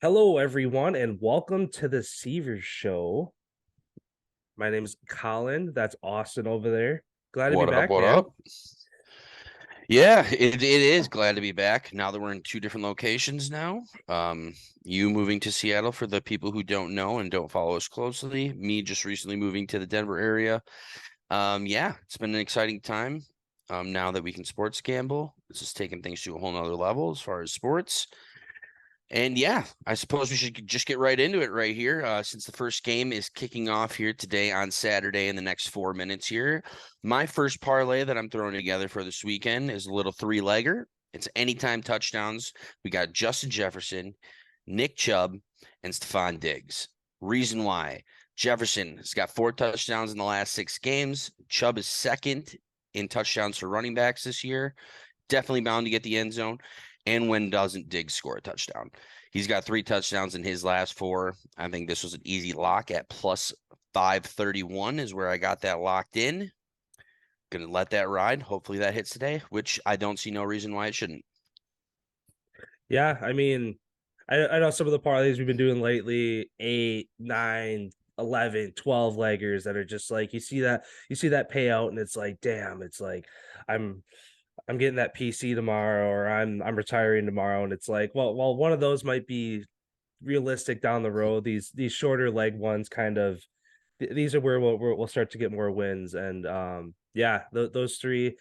Hello, everyone, and welcome to the SeaVer Show. My name is Collin. That's Austin over there. Glad to be What up? back, What man. up? Yeah, it is glad to be back. Now that we're in two different locations now. You moving to Seattle for the people who don't know and don't follow us closely. Me just recently moving to the Denver area. Yeah, it's been an exciting time. Now that we can sports gamble, this is taking things to a whole nother level as far as sports. And yeah, I suppose we should just get right into it right here, since the first game is kicking off here today on Saturday in the next 4 minutes here. My first parlay that I'm throwing together for this weekend is a little three-legger. It's anytime touchdowns. We got Justin Jefferson, Nick Chubb, and Stephon Diggs. Reason why. Jefferson has got 4 touchdowns in the last 6 games. Chubb is second in touchdowns for running backs this year. Definitely bound to get the end zone. And when doesn't Diggs score a touchdown? He's got 3 touchdowns in his last 4. I think this was an easy lock at plus 531 is where I got that locked in. Gonna let that ride. Hopefully that hits today, which I don't see no reason why it shouldn't. Yeah, I know some of the parlays we've been doing lately, 8, 9, 11, 12 leggers that are just like you see that payout and it's like, damn, it's like I'm I'm getting that PC tomorrow or I'm retiring tomorrow and it's like, well, one of those might be realistic down the road. These shorter leg ones kind of these are where we'll start to get more wins and yeah, those three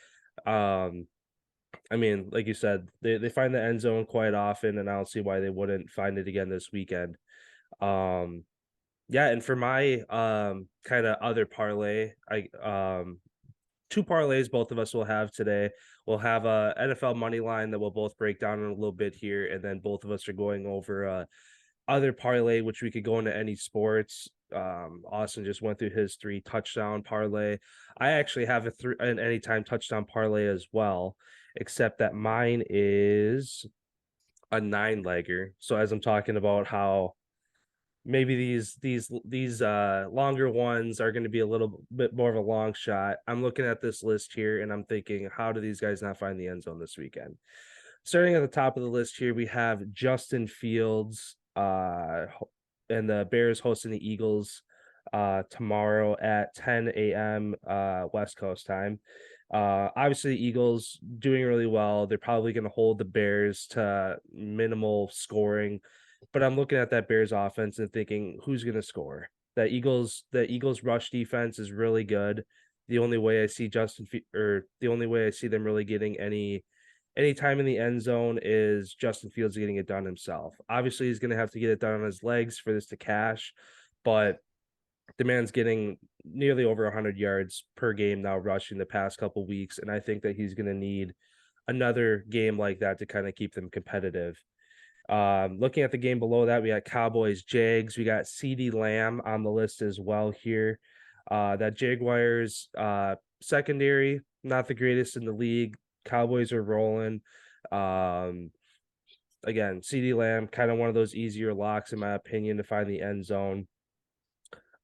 like you said, they find the end zone quite often and I don't see why they wouldn't find it again this weekend. um yeah, and for my kind of other parlay, I two parlays both of us will have today. We'll have a NFL money line that we'll both break down in a little bit here, and then both of us are going over other parlay, which we could go into any sports. Austin just went through his 3 touchdown parlay. I actually have an anytime touchdown parlay as well, except that mine is a 9 legger. So as I'm talking about how maybe these longer ones are going to be a little bit more of a long shot. I'm looking at this list here and I'm thinking, how do these guys not find the end zone this weekend? Starting at the top of the list here, we have Justin Fields, and the Bears hosting the Eagles tomorrow at 10 a.m. West Coast time. Obviously, the Eagles doing really well. They're probably going to hold the Bears to minimal scoring, but I'm looking at that Bears offense and thinking, who's going to score? The Eagles rush defense is really good. The only way I see the only way I see them really getting any time in the end zone is Justin Fields getting it done himself. Obviously, he's going to have to get it done on his legs for this to cash, but the man's getting nearly over 100 yards per game now rushing the past couple weeks, and I think that he's going to need another game like that to kind of keep them competitive. Looking at the game below that, we got Cowboys, Jags. We got CD Lamb on the list as well here. That Jaguars secondary, not the greatest in the league. Cowboys are rolling. Um, Again, CD Lamb, kind of one of those easier locks in my opinion to find the end zone.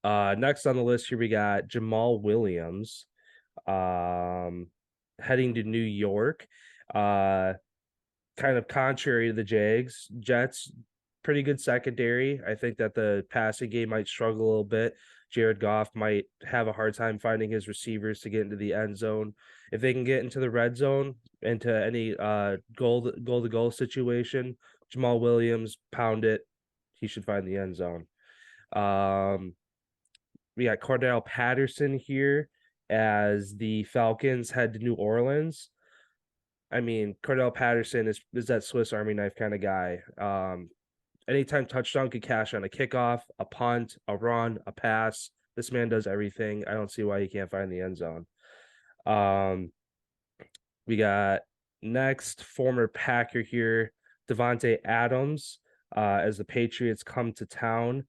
Next on the list here we got Jamal Williams, um, heading to New York. Uh, Kind of contrary to the Jets, pretty good secondary. I think that the passing game might struggle a little bit. Jared Goff might have a hard time finding his receivers to get into the end zone. If they can get into the red zone, into any goal to goal situation, Jamal Williams pound it. He should find the end zone. Um, we got Cordell Patterson here as the Falcons head to New Orleans. I mean, Cordell Patterson is that Swiss Army knife kind of guy. Anytime touchdown could cash on a kickoff, a punt, a run, a pass. This man does everything. I don't see why he can't find the end zone. Um, we got next former Packer here, Devontae Adams, as the Patriots come to town.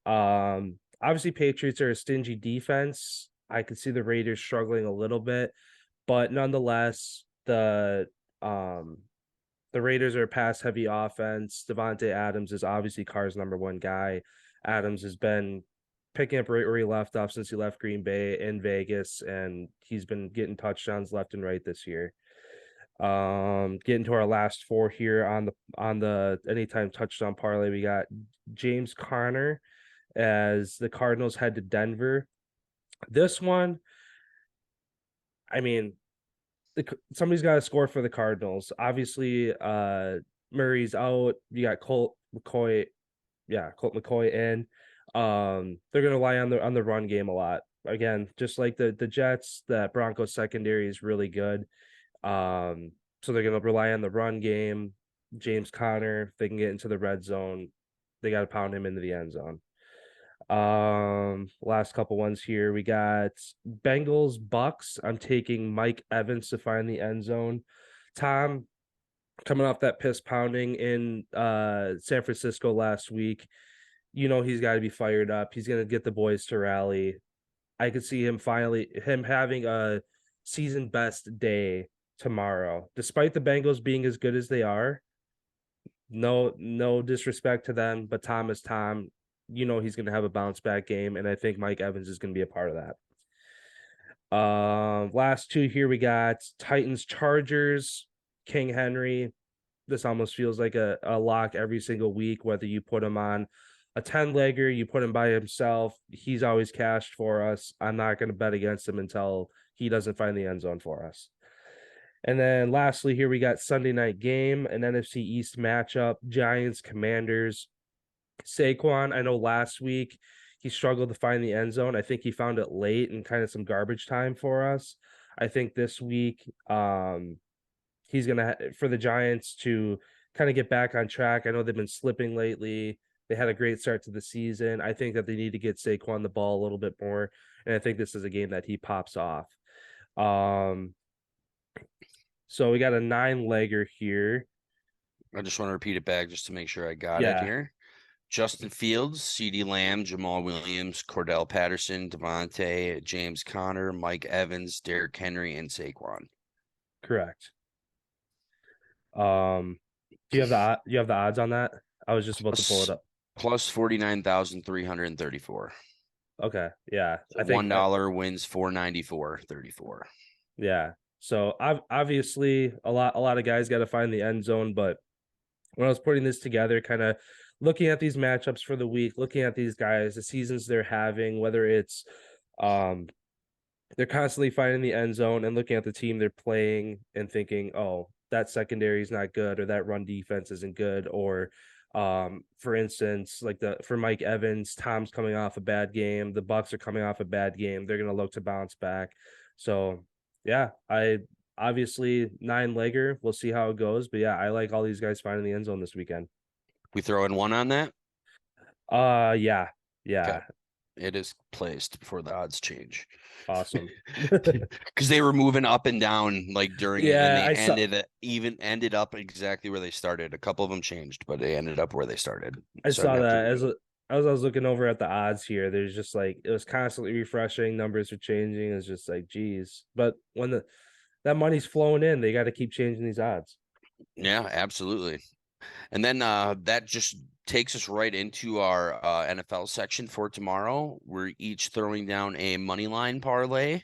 Obviously, Patriots are a stingy defense. I could see the Raiders struggling a little bit, but nonetheless, um the Raiders are a pass heavy offense. Devontae Adams is obviously Carr's number one guy. Adams has been picking up right where he left off since he left Green Bay in Vegas, and he's been getting touchdowns left and right this year. Getting to our last four here on the anytime touchdown parlay, we got James Conner as the Cardinals head to Denver. This one, I mean, somebody's got to score for the Cardinals. Obviously, Murray's out. You got Colt McCoy, yeah, Colt McCoy in. They're gonna rely on the run game a lot. Again, just like the Jets, that Broncos secondary is really good. So they're gonna rely on the run game. James Conner, if they can get into the red zone, they got to pound him into the end zone. Last couple ones here. We got Bengals Bucks. I'm taking Mike Evans to find the end zone. Tom, coming off that piss pounding in San Francisco last week, he's got to be fired up. He's gonna get the boys to rally. I could see him having a season best day tomorrow, despite the Bengals being as good as they are. No disrespect to them, but Tom is Tom. He's going to have a bounce back game, and I think Mike Evans is going to be a part of that. Last two here we got Titans Chargers, King Henry. This almost feels like a lock every single week, whether you put him on a 10-legger, you put him by himself. He's always cashed for us. I'm not going to bet against him until he doesn't find the end zone for us. And then lastly, here we got Sunday night game, an NFC East matchup, Giants Commanders. Saquon, I know last week he struggled to find the end zone. I think he found it late and kind of some garbage time for us. I think this week, he's gonna for the Giants to kind of get back on track. I know they've been slipping lately. They had a great start to the season. I think that they need to get Saquon the ball a little bit more, and I think this is a game that he pops off. So we got a 9-legger here. I just want to repeat it back just to make sure I got it Yeah, here. Justin Fields, CeeDee Lamb, Jamal Williams, Cordell Patterson, Devontae, James Conner, Mike Evans, Derrick Henry, and Saquon. correct. Do you have the odds on that? I was just about to pull it up. Plus 49,334. Okay, yeah, So $1 wins 494.34. Yeah. So obviously a lot of guys got to find the end zone, but when I was putting this together, kind of looking at these matchups for the week, looking at these guys, the seasons they're having, whether it's they're constantly finding the end zone and looking at the team they're playing and thinking, oh, that secondary is not good or that run defense isn't good. Or for instance, like for Mike Evans, Tom's coming off a bad game, the Bucks are coming off a bad game, they're gonna look to bounce back. So yeah, I obviously 9-legger. We'll see how it goes. But yeah, I like all these guys finding the end zone this weekend. We throw in one on that? Yeah. Okay. It is placed before the odds change. Awesome. Because they were moving up and down like during it, and they ended up exactly where they started. A couple of them changed, but they ended up where they started. I saw that as I was looking over at the odds here. There's just like it was constantly refreshing. Numbers are changing. It's just like, geez. But when that money's flowing in, they got to keep changing these odds. Yeah, absolutely. And then that just takes us right into our NFL section for tomorrow. We're each throwing down a money line parlay.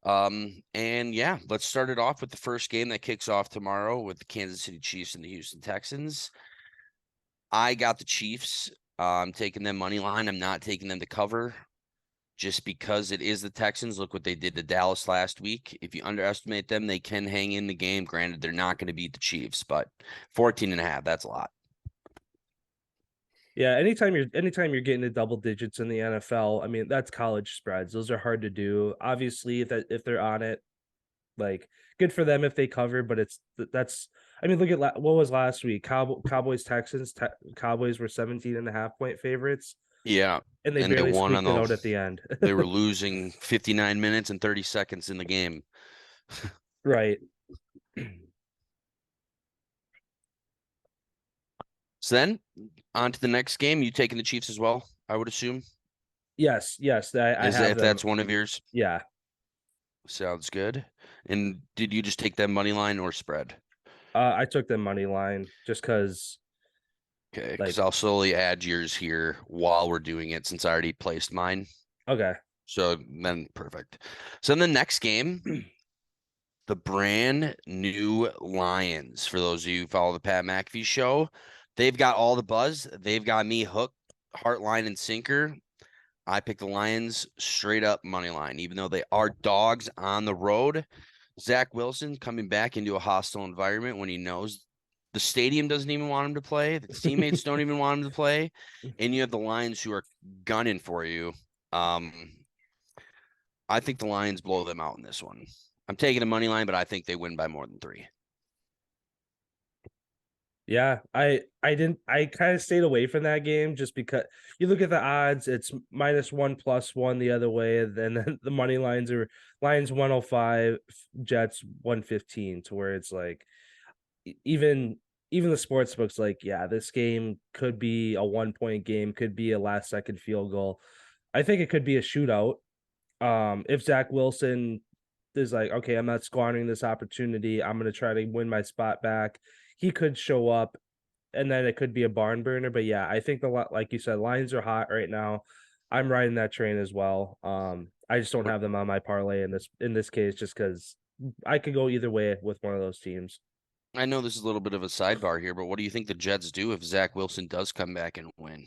And yeah, let's start it off with the first game that kicks off tomorrow with the Kansas City Chiefs and the Houston Texans. I got the Chiefs. I'm taking them money line. I'm not taking them to cover just because it is the Texans. Look what they did to Dallas last week. If you underestimate them, they can hang in the game. Granted, they're not going to beat the Chiefs, but 14.5, that's a lot. Yeah, anytime you're getting to double digits in the NFL, I mean, that's college spreads. Those are hard to do. Obviously, if they're on it, like good for them if they cover, but that's I mean, look at what was last week. Cowboys Texans. Cowboys were 17.5-point favorites. Yeah. And they barely squeaked it out at the end. They were losing 59 minutes and 30 seconds in the game. Right. So then on to the next game. You taking the Chiefs as well, I would assume? Yes. I have if that's one of yours? Yeah. Sounds good. And did you just take them money line or spread? I took them money line just because. Okay, because I'll slowly add yours here while we're doing it since I already placed mine. Okay. So then perfect. So in the next game, The brand new Lions, for those of you who follow the Pat McAfee show, they've got all the buzz. They've got me hooked, heart, line, and sinker. I picked the Lions straight up money line, even though they are dogs on the road. Zach Wilson coming back into a hostile environment when he knows the stadium doesn't even want him to play, the teammates don't even want him to play, and you have the Lions who are gunning for you. I think the Lions blow them out in this one. I'm taking a money line, but I think they win by more than 3. Yeah, I kind of stayed away from that game just because you look at the odds, it's -1 +1 the other way, and then the money lines are Lions 105, Jets 115, to where it's like even the sports books like, yeah, this game could be a 1 point game, could be a last second field goal. I think it could be a shootout. If Zach Wilson is like, okay, I'm not squandering this opportunity, I'm gonna try to win my spot back. He could show up, and then it could be a barn burner. But yeah, I think like you said, Lions are hot right now. I'm riding that train as well. I just don't have them on my parlay in this case, just because I could go either way with one of those teams. I know this is a little bit of a sidebar here, but what do you think the Jets do if Zach Wilson does come back and win?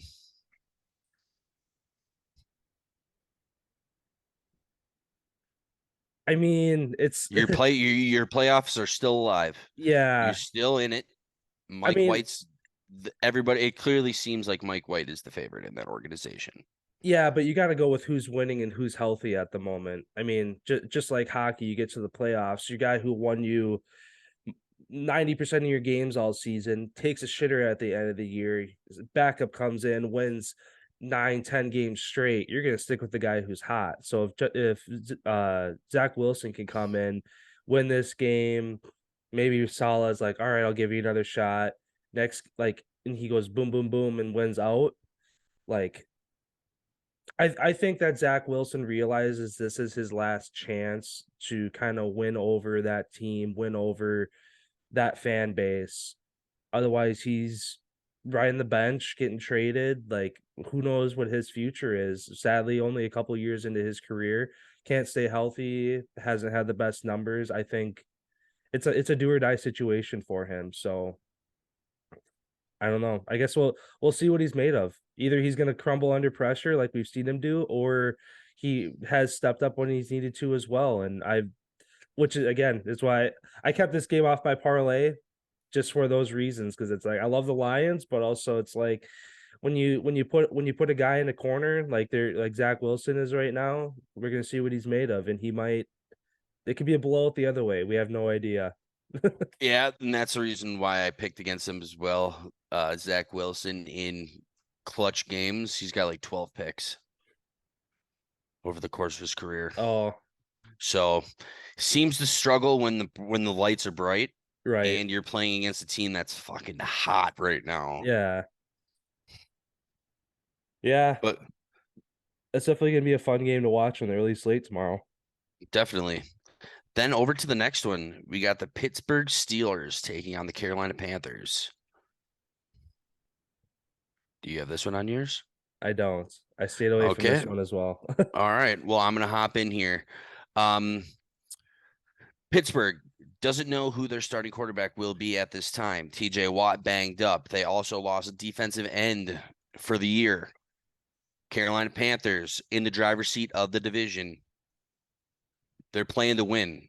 I mean, it's Your playoffs are still alive. You're yeah. still in it. I Mike mean, White's everybody. It clearly seems like Mike White is the favorite in that organization. yeah, but you got to go with who's winning and who's healthy at the moment. I mean, just like hockey, you get to the playoffs, your guy who won you 90% of your games all season takes a shitter at the end of the year. His backup comes in, wins 9, 10 games straight. You're gonna stick with the guy who's hot. So if Zach Wilson can come in, win this game, maybe Salah's like, all right, I'll give you another shot. Next, like, and he goes boom, boom, boom, and wins out. Like, I think that Zach Wilson realizes this is his last chance to kind of win over that team, win over that fan base. Otherwise, he's riding the bench, getting traded. Like, who knows what his future is? Sadly, only a couple years into his career, can't stay healthy, hasn't had the best numbers. I think it's a do or die situation for him. So I don't know. I guess we'll see what he's made of. Either he's gonna crumble under pressure like we've seen him do, or he has stepped up when he's needed to as well. And which is again is why I kept this game off my parlay just for those reasons, because it's like I love the Lions, but also it's like when you put a guy in a corner like they're like Zach Wilson is right now, we're gonna see what he's made of, and it could be a blowout the other way. We have no idea. Yeah, and that's the reason why I picked against him as well. Zach Wilson in clutch games, he's got like 12 picks over the course of his career. Oh, So seems to struggle when the lights are bright right. and you're playing against a team that's fucking hot right now. Yeah. Yeah. But It's definitely gonna be a fun game to watch when they're released late tomorrow. definitely. Then over to the next one, we got the Pittsburgh Steelers taking on the Carolina Panthers. Do you have this one on yours? I don't. I stayed away from Okay. this one as well. All right. Well, I'm gonna hop in here. Um, Pittsburgh doesn't know who their starting quarterback will be at this time. TJ Watt banged up. They also lost a defensive end for the year. Carolina Panthers in the driver's seat of the division. They're playing to win.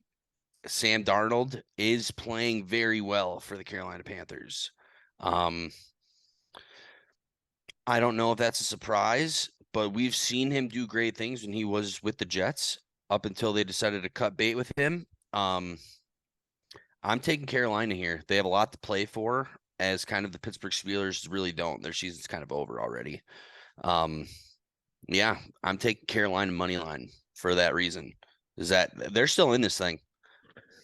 Sam Darnold is playing very well for the Carolina Panthers. I don't know if that's a surprise, but we've seen him do great things when he was with the Jets up until they decided to cut bait with him. I'm taking Carolina here. They have a lot to play for, as kind of the Pittsburgh Steelers really don't. Their season's kind of over already. Yeah, I'm taking Carolina money line for that reason. Is that they're still in this thing.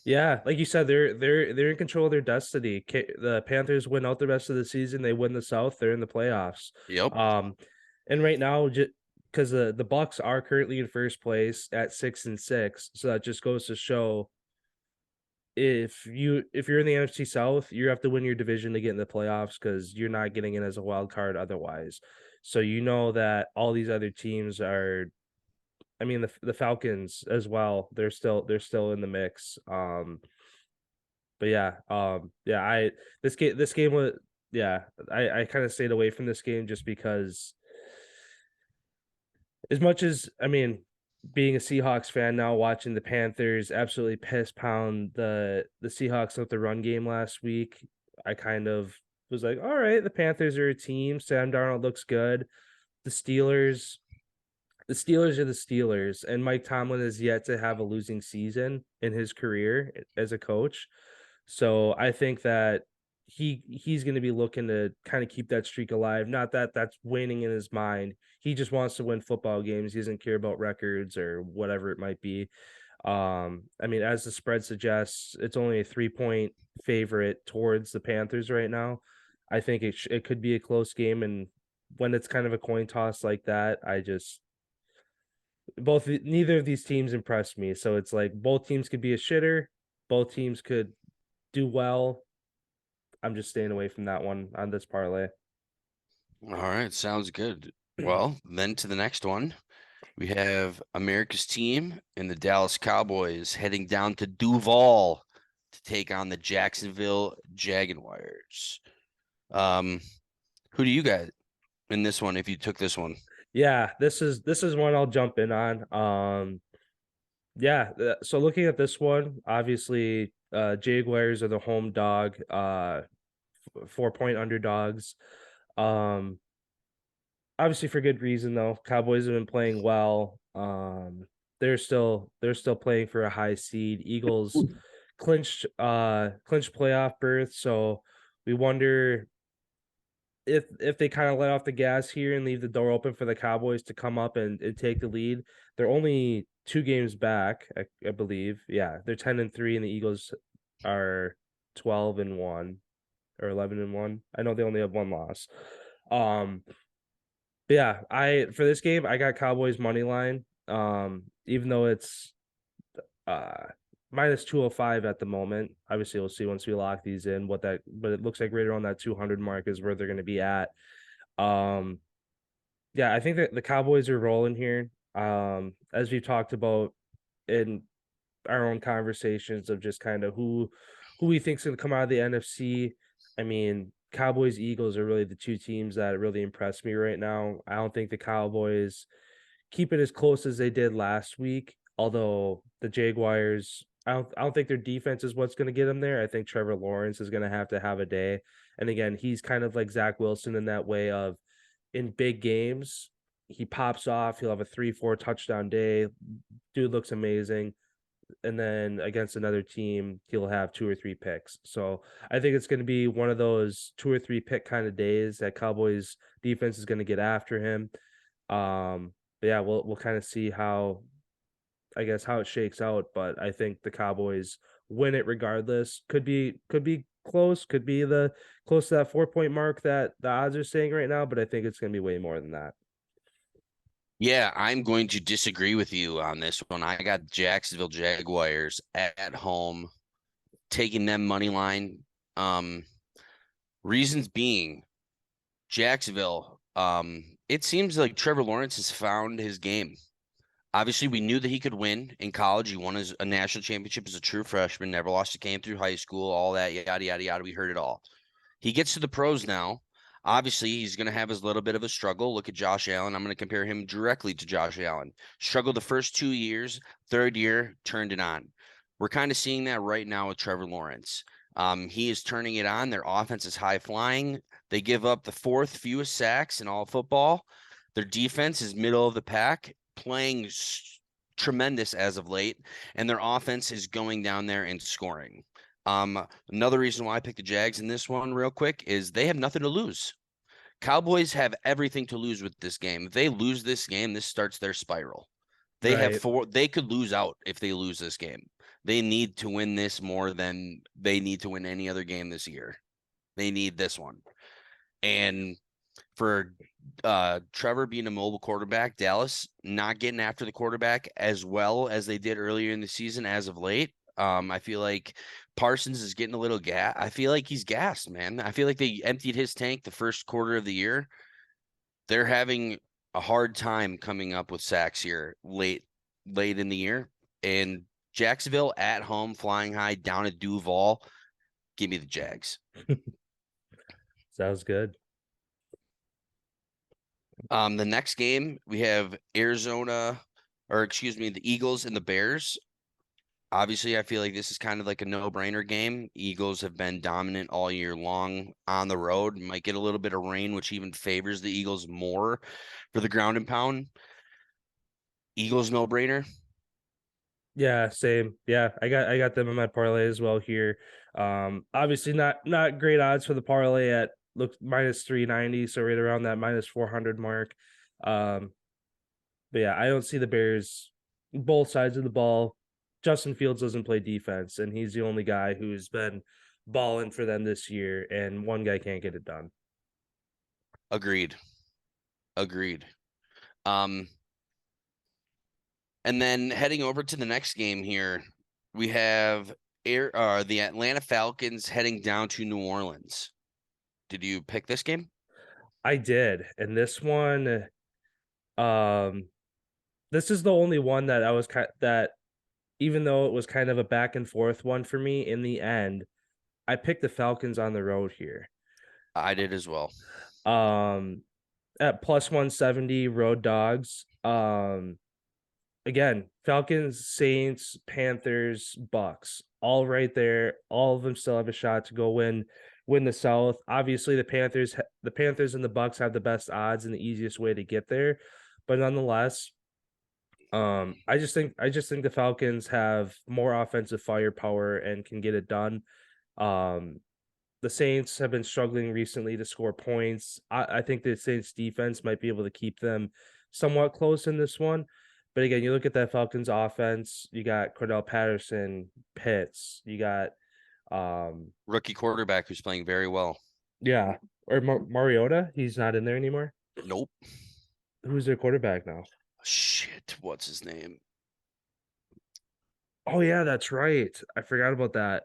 Yeah, like you said, they're in control of their destiny. The Panthers win out the rest of the season. They win the South. They're in the playoffs. Yep. And right now, just because the Bucks are currently in first place at 6-6, so that just goes to show if you're in the NFC South, you have to win your division to get in the playoffs because you're not getting in as a wild card otherwise. So you know that all these other teams are I mean the Falcons as well. They're still in the mix. But yeah, yeah, I this game was yeah, I kind of stayed away from this game just because as much as I mean, being a Seahawks fan now, watching the Panthers absolutely piss pound the Seahawks with the run game last week, I kind of was like, all right, the Panthers are a team. Sam Darnold looks good. The Steelers, the Steelers are the Steelers, and Mike Tomlin has yet to have a losing season in his career as a coach. So I think that he's going to be looking to kind of keep that streak alive. Not that that's winning in his mind. He just wants to win football games. He doesn't care about records or whatever it might be. I mean, as the spread suggests, it's only a 3 point favorite towards the Panthers right now. I think it could be a close game, and when it's kind of a coin toss like that, I just neither of these teams impressed me. So it's like both teams could be a shitter, both teams could do well. I'm just staying away from that one on this parlay. All right, sounds good. Well, then to the next one. We have America's team and the Dallas Cowboys heading down to Duval to take on the Jacksonville Jaguars. Um, who do you got in this one if you took this one? Yeah, this is one I'll jump in on. Yeah, so looking at this one, obviously Jaguars are the home dog, 4 point underdogs. Um Obviously for good reason though. Cowboys have been playing well. They're still playing for a high seed. Eagles clinched playoff berth, so we wonder if they kind of let off the gas here and leave the door open for the Cowboys to come up and take the lead. They're only 2 games back, I believe. Yeah, they're 10-3, and the Eagles are 12-1 or 11-1. I know they only have one loss. Um, but yeah, I for this game I got Cowboys money line. Even though it's uh minus 205 at the moment. Obviously, we'll see once we lock these in but it looks like right around that 200 mark is where they're going to be at. Um, yeah, I think that the Cowboys are rolling here. As we've talked about in our own conversations of just kind of who we think's going to come out of the NFC. I mean, Cowboys Eagles are really the two teams that really impress me right now. I don't think the Cowboys keep it as close as they did last week. Although the Jaguars, I don't think their defense is what's going to get them there. I think Trevor Lawrence is going to have a day. And again, he's kind of like Zach Wilson in that way of in big games, he pops off. He'll have a 3-4 touchdown day. Dude looks amazing. And then against another team, he'll have 2 or 3 picks. So I think it's going to be one of those 2 or 3 pick kind of days that Cowboys defense is going to get after him. But yeah, we'll kind of see how I guess how it shakes out. But I think the Cowboys win it regardless. Could be close. Could be the close to that 4 point mark that the odds are saying right now. But I think it's going to be way more than that. Yeah, I'm going to disagree with you on this one. I got Jacksonville Jaguars at home, taking them money line. Um, reasons being Jacksonville. It seems like Trevor Lawrence has found his game. Obviously, we knew that he could win in college. He won a national championship as a true freshman, never lost a game through high school, all that, yada, yada, yada. We heard it all. He gets to the pros now. Obviously, he's going to have his little bit of a struggle. Look at Josh Allen. I'm going to compare him directly to Josh Allen. Struggled the first 2 years, third year, turned it on. We're kind of seeing that right now with Trevor Lawrence. He is turning it on. Their offense is high flying. They give up the fourth fewest sacks in all football. Their defense is middle of the pack, playing tremendous as of late, and their offense is going down there and scoring. Another reason why I picked the Jags in this one real quick is they have nothing to lose. Cowboys have everything to lose with this game. If they lose this game, this starts their spiral. Right. They could lose out if they lose this game. They need to win this more than they need to win any other game this year. They need this one. And for Trevor being a mobile quarterback, Dallas not getting after the quarterback as well as they did earlier in the season as of late. I feel like Parsons is getting a little gas. I feel like he's gassed, man. I feel like they emptied his tank the first quarter of the year. They're having a hard time coming up with sacks here late late in the year. And Jacksonville at home, flying high down at Duval. Give me the Jags. Sounds good. The next game we have Arizona, or excuse me, the Eagles and the Bears. Obviously, I feel like this is kind of like a no-brainer game. Eagles have been dominant all year long on the road. Might get a little bit of rain, which even favors the Eagles more for the ground and pound. Eagles no-brainer. Yeah, same. Yeah, I got them in my parlay as well here. Obviously not great odds for the parlay at look minus 390, so right around that minus 400 mark. Um, but yeah, I don't see the Bears both sides of the ball. Justin Fields doesn't play defense, and he's the only guy who's been balling for them this year, and one guy can't get it done. Agreed. Agreed. Um, and then heading over to the next game here, we have the Atlanta Falcons heading down to New Orleans. Did you pick this game? I did, and this one, um, this is the only one that I was that even though it was kind of a back and forth one for me, in the end, I picked the Falcons on the road here. I did as well. Um, at plus 170 road dogs. Again, Falcons, Saints, Panthers, Bucks, all right there. All of them still have a shot to go win the South. Obviously, the Panthers and the Bucks have the best odds and the easiest way to get there, but nonetheless, I just think the Falcons have more offensive firepower and can get it done. Um, the Saints have been struggling recently to score points. I think the Saints defense might be able to keep them somewhat close in this one. But again, you look at that Falcons offense, you got Cordell Patterson, Pitts, you got Rookie quarterback who's playing very well. yeah, or Mariota, he's not in there anymore. Nope. Who's their quarterback now? Shit. What's his name? Oh yeah, that's right. I forgot about that.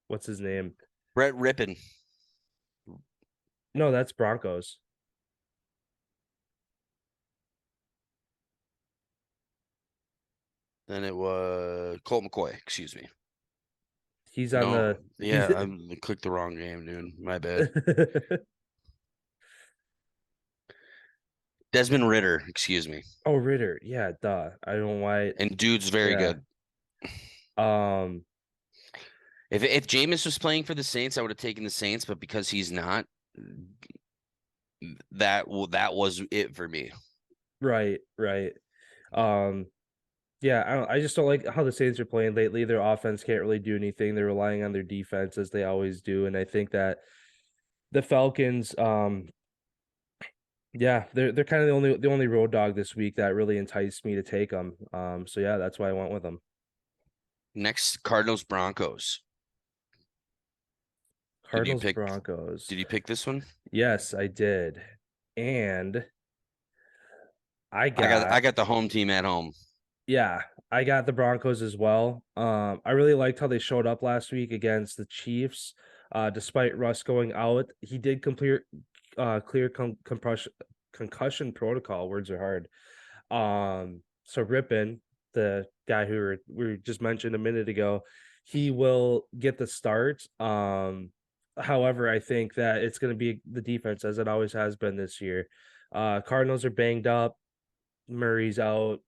What's his name? Brett Rippin. No, that's Broncos. Then it was Colt McCoy. Excuse me. He's on No. the he's Yeah, I clicked the wrong game, dude. My bad. Desmond Ritter. Excuse me. Oh, Ritter. Yeah, duh. I don't know why. And dude's very Yeah. good. Um, If Jameis was playing for the Saints, I would have taken the Saints, but because he's not, that was it for me. right, right. Um, yeah, I just don't like how the Saints are playing lately. Their offense can't really do anything. They're relying on their defense as they always do. And I think that the Falcons, yeah, they're kind of the only road dog this week that really enticed me to take them. So yeah, that's why I went with them. Next, Cardinals Broncos. Did you Cardinals pick Broncos. did you pick this one? Yes, I did. And I I got got the home team at home. yeah, I got the Broncos as well. I really liked how they showed up last week against the Chiefs. Despite Russ going out, he did clear concussion protocol. Words are hard. So Rippin, the guy who we just mentioned a minute ago, he will get the start. However, I think that it's going to be the defense as it always has been this year. Cardinals are banged up. Murray's out.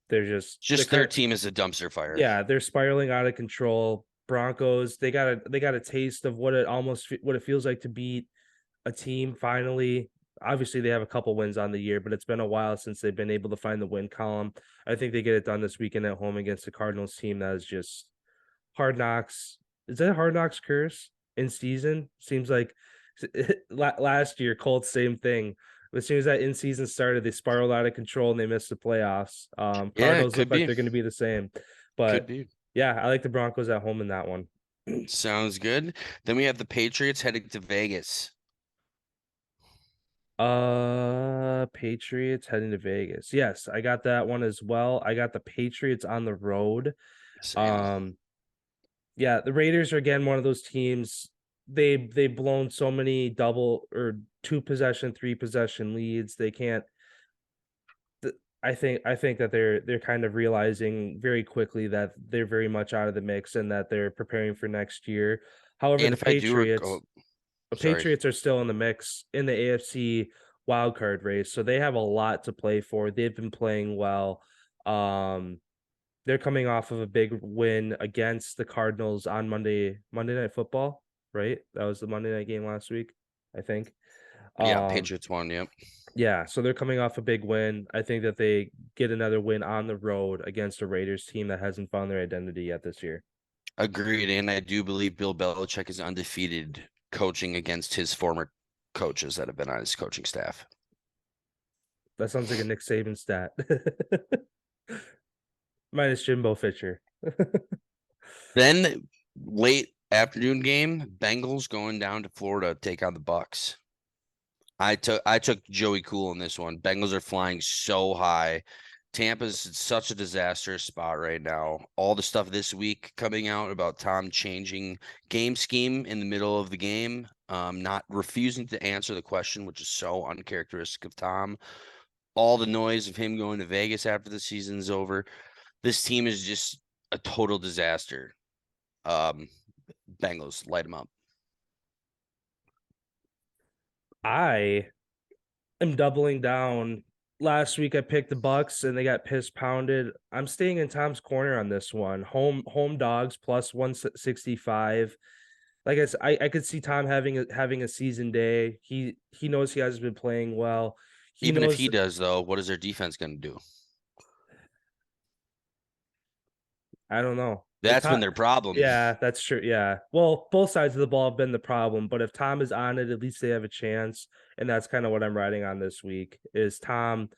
They're Just kind their of team is a dumpster fire. yeah, they're spiraling out of control. Broncos, they got a taste of what it feels like to beat a team finally. Obviously, they have a couple wins on the year, but it's been a while since they've been able to find the win column. I think they get it done this weekend at home against the Cardinals team that is just hard knocks. Is that a hard knocks curse in season? Seems like last year, Colts, same thing. As soon as that in season started, they spiraled out of control and they missed the playoffs. Yeah, Cardinals look like they're going to be the same, could but be. yeah, I like the Broncos at home in that one. Sounds good. Then we have the Patriots heading to Vegas. Patriots heading to Vegas. Yes, I got that one as well. I got the Patriots on the road. Same. Um, yeah, the Raiders are again one of those teams. They've blown so many double or two possession, three possession leads. They can't. I think that they're kind of realizing very quickly that they're very much out of the mix and that they're preparing for next year. However, And if I do, oh, the sorry. Patriots are still in the mix in the AFC wild card race, so they have a lot to play for. They've been playing well. Um, they're coming off of a big win against the Cardinals on Monday Night Football, right? That was the Monday night game last week, I think. Yeah, Um, Patriots won. Yep. yeah, so they're coming off a big win. I think that they get another win on the road against a Raiders team that hasn't found their identity yet this year. Agreed. And I do believe Bill Belichick is undefeated coaching against his former coaches that have been on his coaching staff. That sounds like a Nick Saban stat. Minus Jimbo Fisher. Then late afternoon game, Bengals going down to Florida to take on the Bucks. I took Joey Cool in this one. Bengals are flying so high. Tampa's such a disastrous spot right now. All the stuff this week coming out about Tom changing game scheme in the middle of the game, not refusing to answer the question, which is so uncharacteristic of Tom. All the noise of him going to Vegas after the season's over. This team is just a total disaster. Um, Bengals, light them up. I am doubling down. Last week I picked the Bucks and they got piss pounded. I'm staying in Tom's corner on this one. Home dogs plus 165. Like I said, I could see Tom having a season day. He knows he hasn't been playing well. He Even if knows he does, though, what is their defense going to do? I don't know. If That's Tom, been their problem. yeah, that's true. Yeah. Well, both sides of the ball have been the problem, but if Tom is on it, at least they have a chance. And that's kind of what I'm riding on this week is Tom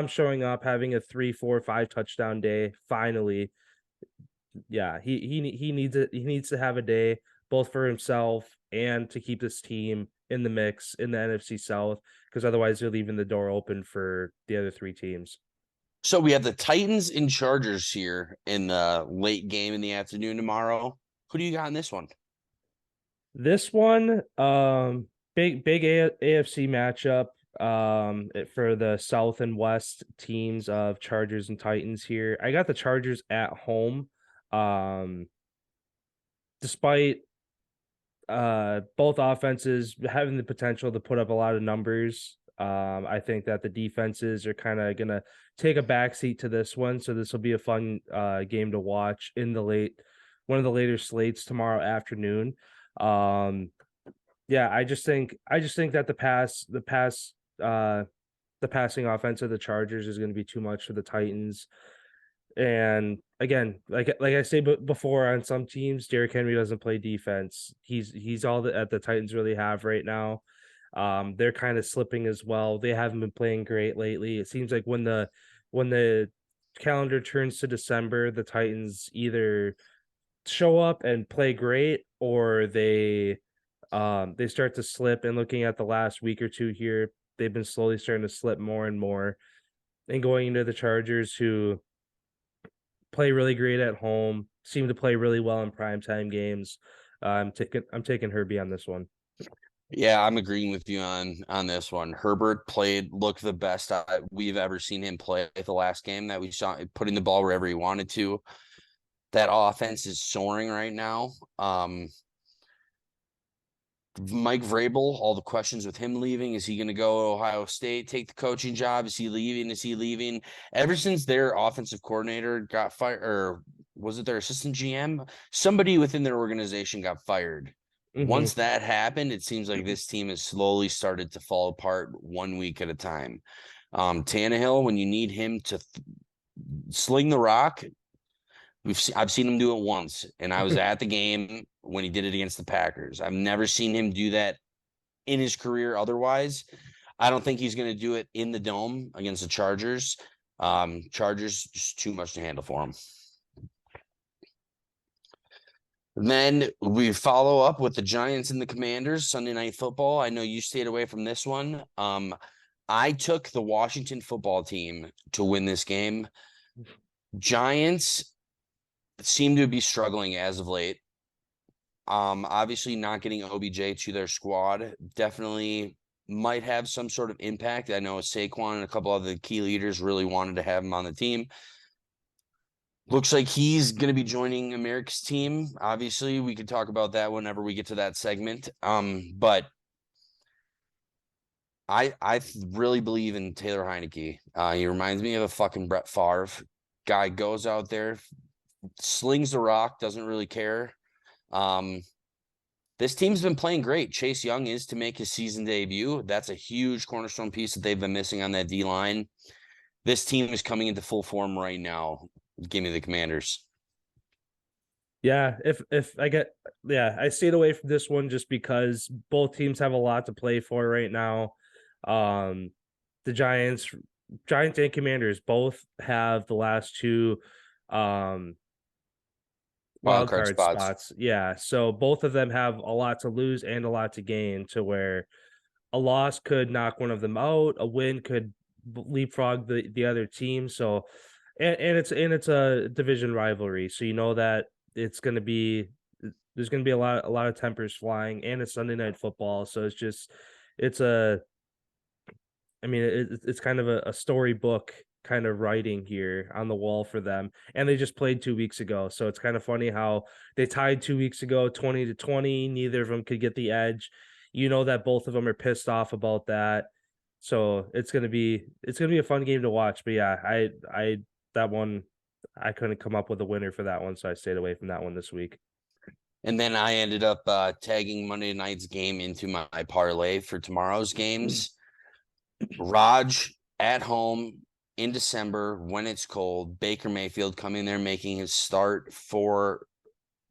showing up, having a 3, 4, 5 touchdown day. Finally. Yeah, he needs to have a day both for himself and to keep this team in the mix in the NFC South, because otherwise they're leaving the door open for the other three teams. So we have the Titans and Chargers here in the late game in the afternoon tomorrow. Who do you got in this one? This one, big AFC matchup. For the South and West teams of Chargers and Titans here. I got the Chargers at home. Um, despite both offenses having the potential to put up a lot of numbers. I think that the defenses are kind of gonna take a backseat to this one, so this will be a fun game to watch in the late one of the later slates tomorrow afternoon. Um, yeah, I just think that the passing offense of the Chargers is going to be too much for the Titans. And again, like I say before, on some teams, Derrick Henry doesn't play defense. He's all that the Titans really have right now. They're kind of slipping as well. They haven't been playing great lately. It seems like when the calendar turns to December, the Titans either show up and play great or they start to slip. And looking at the last week or two here, they've been slowly starting to slip more and more. And going into the Chargers, who play really great at home, seem to play really well in primetime games. I'm taking Herbie on this one. Yeah, I'm agreeing with you on this one. Herbert looked the best we've ever seen him play at the last game that we saw, putting the ball wherever he wanted to. That offense is soaring right now. Mike Vrabel, all the questions with him leaving. Is he going to go to Ohio State, take the coaching job? Is he leaving? Is he leaving? Ever since their offensive coordinator got fired, or was it their assistant GM? Somebody within their organization got fired. Mm-hmm. Once that happened, it seems like this team has slowly started to fall apart 1 week at a time. Tannehill, when you need him to sling the rock, I've seen him do it once, and I was at the game when he did it against the Packers. I've never seen him do that in his career otherwise. I don't think he's going to do it in the dome against the Chargers. Chargers just too much to handle for him. Then we follow up with the Giants and the Commanders, Sunday Night Football. I know you stayed away from this one. I took the Washington football team to win this game. Giants seem to be struggling as of late. Obviously not getting OBJ to their squad definitely might have some sort of impact. I know Saquon and a couple other key leaders really wanted to have him on the team. Looks like he's going to be joining America's team. Obviously, we could talk about that whenever we get to that segment. But I really believe in Taylor Heineke. He reminds me of a fucking Brett Favre. Guy goes out there, slings the rock, doesn't really care. This team's been playing great. Chase Young is to make his season debut. That's a huge cornerstone piece that they've been missing on that D line. This team is coming into full form right now. Give me the Commanders. Yeah, if I get I stayed away from this one just because both teams have a lot to play for right now. The Giants and Commanders both have the last two Wild wild card card spots. spots. Yeah, so both of them have a lot to lose and a lot to gain, to where a loss could knock one of them out, a win could leapfrog the other team. So and it's a division rivalry, so you know that it's going to be there's going to be a lot of tempers flying, and it's Sunday night football, so it's a I mean, it's kind of a storybook kind of writing here on the wall for them. And they just played 2 weeks ago. So it's kind of funny how they tied 2 weeks ago, 20-20. Neither of them could get the edge. You know that both of them are pissed off about that. So it's gonna be a fun game to watch. But yeah, I that one I couldn't come up with a winner for that one, so I stayed away from that one this week. And then I ended up tagging Monday night's game into my parlay for tomorrow's games. Raj at home in December when it's cold. Baker Mayfield coming there making his start for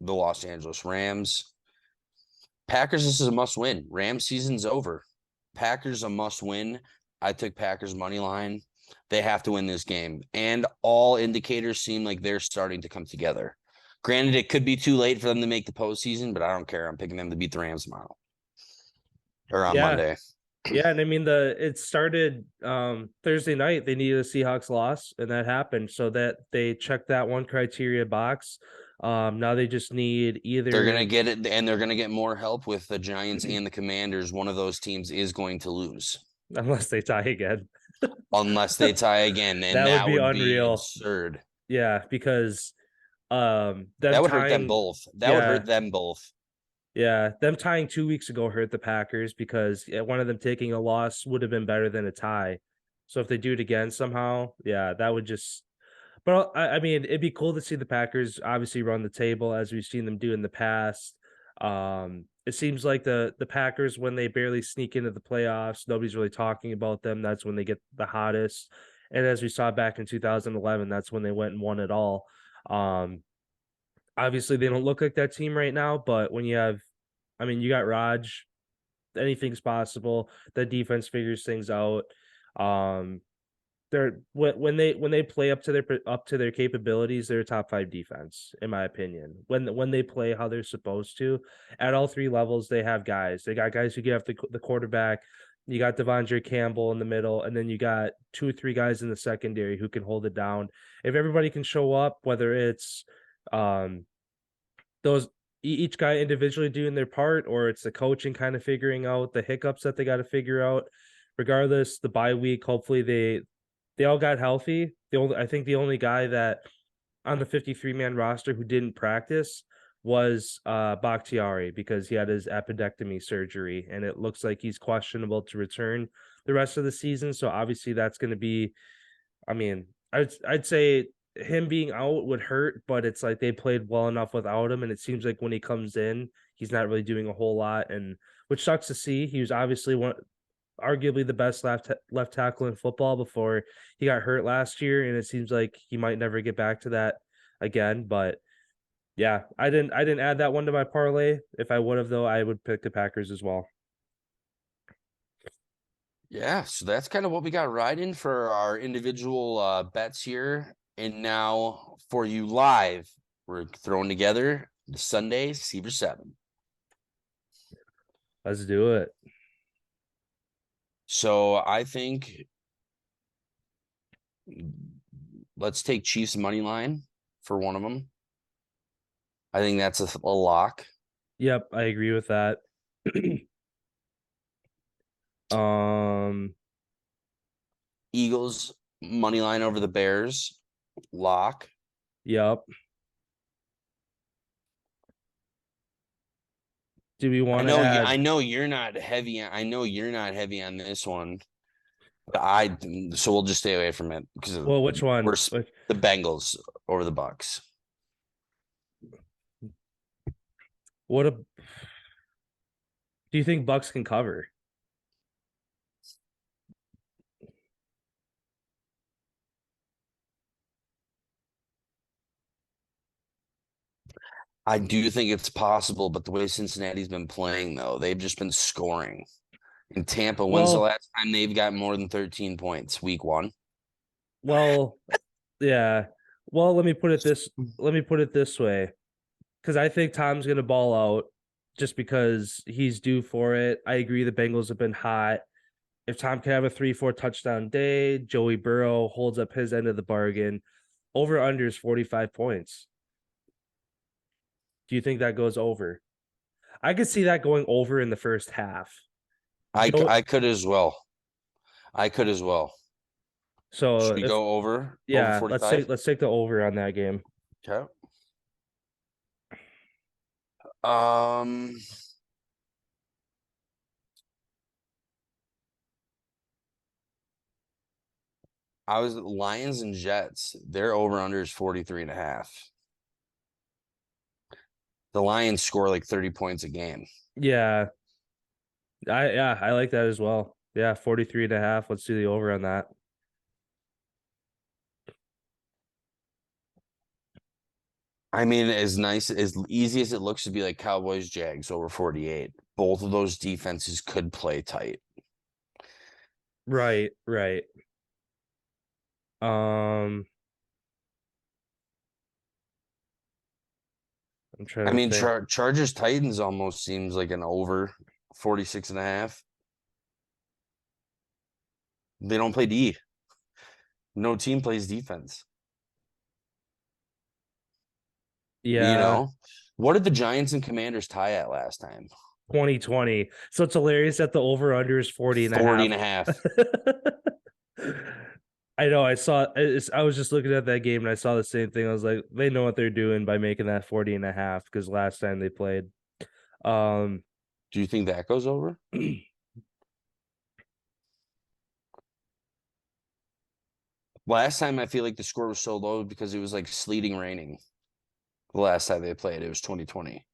the Los Angeles Rams. Packers, this is a must win. Rams season's over. Packers a must win. I took Packers money line. They have to win this game. And all indicators seem like they're starting to come together. Granted, it could be too late for them to make the postseason, but I don't care. I'm picking them to beat the Rams tomorrow or on Yeah, Monday. yeah, and I mean it started Thursday night. They needed a Seahawks loss, and that happened. So that they checked that one criteria box. Now they just need They're gonna either get it, and they're gonna get more help with the Giants and the Commanders. One of those teams is going to lose unless they tie again. unless they tie again, and That would that be would be unreal. absurd. Yeah, because them That would hurt them tying both. That would yeah, hurt them both. yeah, them tying 2 weeks ago hurt the Packers because one of them taking a loss would have been better than a tie. So if they do it again somehow, yeah, that would just. But I mean, it'd be cool to see the Packers obviously run the table as we've seen them do in the past. It seems like the Packers, when they barely sneak into the playoffs, nobody's really talking about them. That's when they get the hottest. And as we saw back in 2011, that's when they went and won it all. Um, Obviously, they don't look like that team right now, but when you have, I mean, you got Raj, anything's possible. The defense figures things out. Um, they're when they play up to their capabilities, they're a top five defense, in my opinion. When they play how they're supposed to, at all three levels, they have guys. They got guys who get after the quarterback. You got Devondre Campbell in the middle, and then you got 2 or 3 guys in the secondary who can hold it down. If everybody can show up, whether it's um those each guy individually doing their part, or it's the coaching kind of figuring out the hiccups that they got to figure out. Regardless, the bye week, hopefully they all got healthy. I think the only guy that on the 53-man roster who didn't practice was Bakhtiari, because he had his appendectomy surgery, and it looks like he's questionable to return the rest of the season. So obviously that's going to be, I mean, I'd say him being out would hurt, but it's like they played well enough without him, and it seems like when he comes in, he's not really doing a whole lot, and which sucks to see. He was obviously arguably the best left tackle in football before he got hurt last year, and it seems like he might never get back to that again. But yeah, I didn't add that one to my parlay. If I would have, though, I would pick the Packers as well. Yeah, so that's kind of what we got riding for our individual bets here. And now for you live, we're throwing together the Sunday SeaVer Seven. Let's do it. So I think let's take Chiefs money line for one of them. I think that's a lock. Yep, I agree with that. Um, Eagles money line over the Bears. Lock. yep. Do we want to I add? know you're not heavy. I know you're not heavy on this one. So we'll just stay away from it because of Well, which one? the Bengals over the Bucks. What a? Do you think Bucks can cover? I do think it's possible, but the way Cincinnati's been playing, though, they've just been scoring. In Tampa, when's the Well, last time they've got more than 13 points? Week one. well, yeah. Well, let me put it this. Let me put it this way, because I think Tom's gonna ball out, just because he's due for it. I agree. The Bengals have been hot. If Tom can have a 3-4 touchdown day, Joey Burrow holds up his end of the bargain. Over under is 45 points. Do you think that goes over? I could see that going over in the first half. Joe, I could as well. I could as well. so Should we if go over yeah, 45? let's take the over on that game. Okay. Um, I was Lions and Jets. Their over under is 43.5. The Lions score like 30 points a game. Yeah, I like that as well. Yeah, 43 and a half. Let's do the over on that. I mean, as easy as it looks to be like Cowboys Jags over 48. Both of those defenses could play tight. Right, right. Um, I'm trying I to mean, think. Chargers Titans almost seems like an over 46.5. They don't play D. No team plays defense. You Yeah, know, what did the Giants and Commanders tie at last time? 2020. So it's hilarious that the over under is 40 and a 40 half. and a half. I know. I was just looking at that game and I saw the same thing. I was like, they know what they're doing by making that 40 and a half because last time they played. Um, Do you think that goes over? Last time I feel like the score was so low because it was like sleeting raining. The last time they played, it was 2020.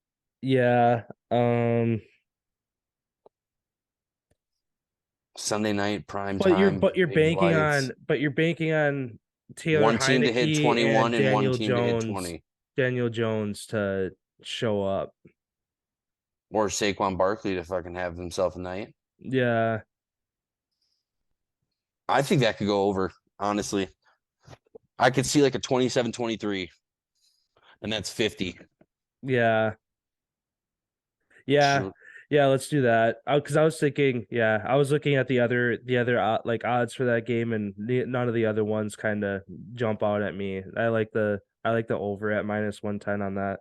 yeah. Um, Sunday night prime but you're time, big lights. you're banking on Taylor One team to hit Heineke 21 and and one team to hit 20. Daniel Jones to show up. Or Saquon Barkley to fucking have himself a night. Yeah, I think that could go over, honestly. I could see like a 27-23, and that's 50. yeah, yeah, Shoot. yeah. Let's do that. Because I was thinking, yeah, I was looking at the other like odds for that game, and none of the other ones kind of jump out at me. I like the over at -110 on that.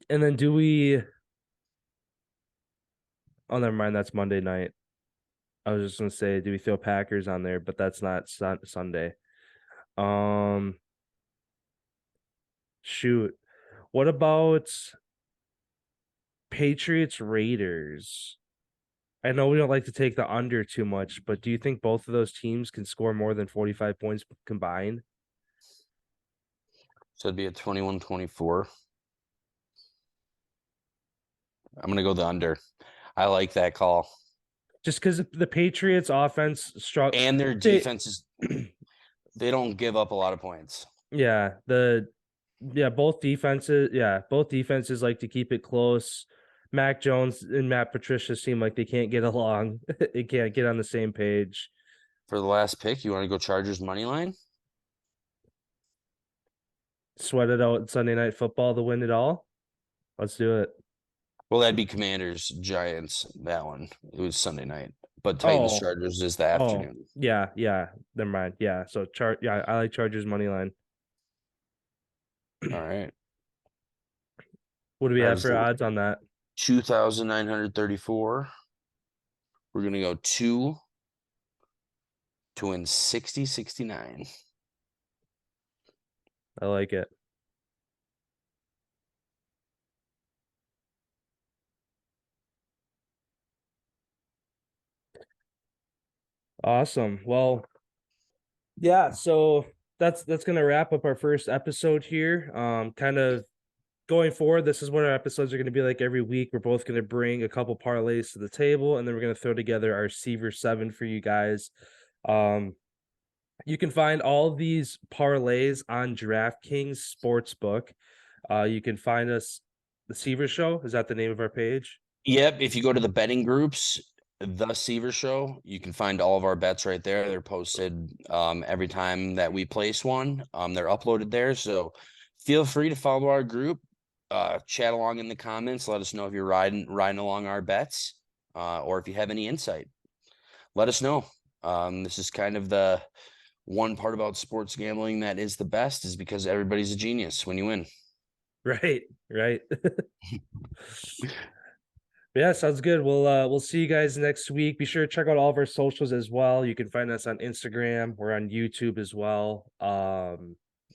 And then do we? Oh, never mind. That's Monday night. I was just gonna say, do we throw Packers on there? But that's not Sunday. Um, shoot. What about Patriots Raiders? I know we don't like to take the under too much, but do you think both of those teams can score more than 45 points combined? So it'd be a 21-24. I'm going to go the under. I like that call. Just because the Patriots offense struck And their they defense is, they don't give up a lot of points. yeah, both defenses like to keep it close. Mac Jones and Matt Patricia seem like they can't get along. They can't get on the same page. For the last pick, you want to go Chargers money line? Sweat it out Sunday night football to win it all. Let's do it. Well, that'd be Commanders, Giants, that one. It was Sunday night. But Titans, Oh, Chargers is the oh, afternoon. yeah, yeah. Never mind. Yeah. So yeah, I like Chargers money line. All right. What do we That have was for odds on that? 2,934. We're gonna go 2 to win 60-69. I like it. Awesome. Well, yeah, so that's gonna wrap up our first episode here. Kind of going forward, this is what our episodes are going to be like every week. We're both going to bring a couple parlays to the table, and then we're going to throw together our SeaVer Seven for you guys. You can find all of these parlays on DraftKings Sportsbook. You can find us, the SeaVer Show. Is that the name of our page? Yep. If you go to the betting groups, the SeaVer Show, you can find all of our bets right there. They're posted every time that we place one. They're uploaded there. So feel free to follow our group. Chat along in the comments. Let us know if you're riding along our bets, or if you have any insight. Let us know. This is kind of the one part about sports gambling that is the best, is because everybody's a genius when you win. Right, right. Yeah, sounds good. We'll see you guys next week. Be sure to check out all of our socials as well. You can find us on Instagram. We're on YouTube as well.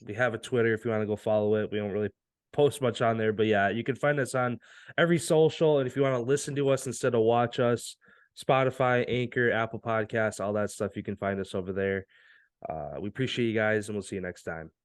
We have a Twitter if you want to go follow it. We don't really post much on there, but yeah, you can find us on every social. And if you want to listen to us instead of watch us, Spotify, Anchor, Apple Podcasts, all that stuff, you can find us over there. We appreciate you guys, and we'll see you next time.